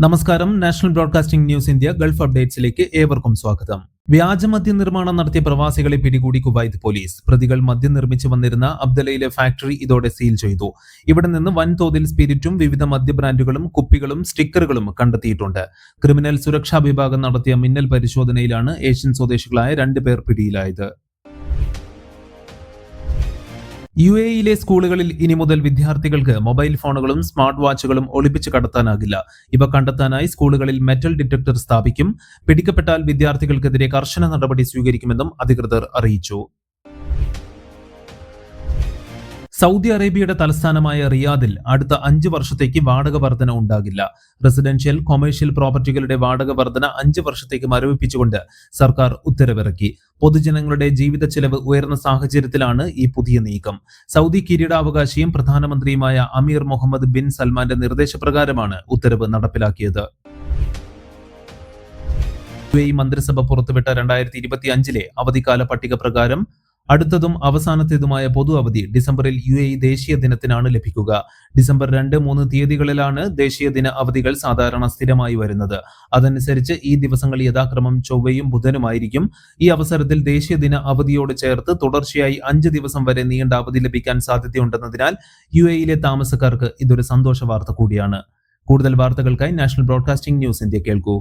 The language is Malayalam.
നമസ്കാരം. National broadcasting news India gulf അപ്ഡേറ്റ്സിലേക്ക് ഏവർക്കും സ്വാഗതം. വ്യാജ മദ്യം നിർമ്മാണം നടത്തിയ പ്രവാസികളെ പിടികൂടി കുവൈത്ത് പോലീസ്. പ്രതികൾ മദ്യം നിർമ്മിച്ചു വന്നിരുന്ന അബ്ദലയിലെ ഫാക്ടറി ഇതോടെ സീൽ ചെയ്തു. ഇവിടെ നിന്ന് വൻതോതിൽ സ്പിരിറ്റും വിവിധ മദ്യ ബ്രാൻഡുകളും കുപ്പികളും സ്റ്റിക്കറുകളും കണ്ടെത്തിയിട്ടുണ്ട്. ക്രിമിനൽ സുരക്ഷാ വിഭാഗം നടത്തിയ മിന്നൽ പരിശോധനയിലാണ് ഏഷ്യൻ സ്വദേശികളായ 2 പേർ പിടിയിലായത്. UAE-യിലെ സ്കൂളുകളിൽ ഇനി മുതൽ വിദ്യാർത്ഥികൾക്ക് മൊബൈൽ ഫോണുകളും സ്മാർട്ട് വാച്ചുകളും ഒളിപ്പിച്ച് കടത്താനാകില്ല. ഇവ കണ്ടെത്താനായി സ്കൂളുകളിൽ മെറ്റൽ ഡിറ്റക്ടർ സ്ഥാപിക്കും. പിടിക്കപ്പെട്ടാൽ വിദ്യാർത്ഥികൾക്കെതിരെ കർശന നടപടി സ്വീകരിക്കുമെന്നും അധികൃതർ അറിയിച്ചു. സൗദി അറേബ്യയുടെ തലസ്ഥാനമായ റിയാദിൽ അടുത്ത 5 വർഷത്തേക്ക് വാടക വർധന ഉണ്ടാകില്ല. റെസിഡൻഷ്യൽ, കൊമേഴ്ഷ്യൽ പ്രോപ്പർട്ടികളുടെ വാടക വർധന 5 വർഷത്തേക്ക് മരവിപ്പിച്ചുകൊണ്ട് സർക്കാർ ഉത്തരവിറക്കി. പൊതുജനങ്ങളുടെ ജീവിത ചെലവ് ഉയർന്ന സാഹചര്യത്തിലാണ് ഈ പുതിയ നീക്കം. സൗദി കിരീടാവകാശിയും പ്രധാനമന്ത്രിയുമായ അമീർ മുഹമ്മദ് ബിൻ സൽമാന്റെ നിർദ്ദേശപ്രകാരമാണ് ഉത്തരവ് നടപ്പിലാക്കിയത്. UAE മന്ത്രിസഭ പുറത്തുവിട്ട 2025-ലെ അവധിക്കാല പട്ടിക പ്രകാരം അടുത്തതും അവസാനത്തേതുമായ പൊതു അവധി ഡിസംബറിൽ UAE ദേശീയ ദിനത്തിനാണ് ലഭിക്കുക. ഡിസംബർ 2, 3 തീയതികളിലാണ് ദേശീയ ദിന അവധികൾ സാധാരണ സ്ഥിരമായി വരുന്നത്. അതനുസരിച്ച് ഈ ദിവസങ്ങൾ യഥാക്രമം ചൊവ്വയും ബുധനുമായിരിക്കും. ഈ അവസരത്തിൽ ദേശീയ ദിന അവധിയോട് ചേർത്ത് തുടർച്ചയായി 5 ദിവസം വരെ നീണ്ട അവധി ലഭിക്കാൻ സാധ്യതയുണ്ടെന്നതിനാൽ UAE-യിലെ താമസക്കാർക്ക് ഇതൊരു സന്തോഷ വാർത്ത കൂടിയാണ്. കൂടുതൽ വാർത്തകൾക്കായി നാഷണൽ ബ്രോഡ്കാസ്റ്റിംഗ് ന്യൂസ് ഇന്ത്യ കേൾക്കൂ.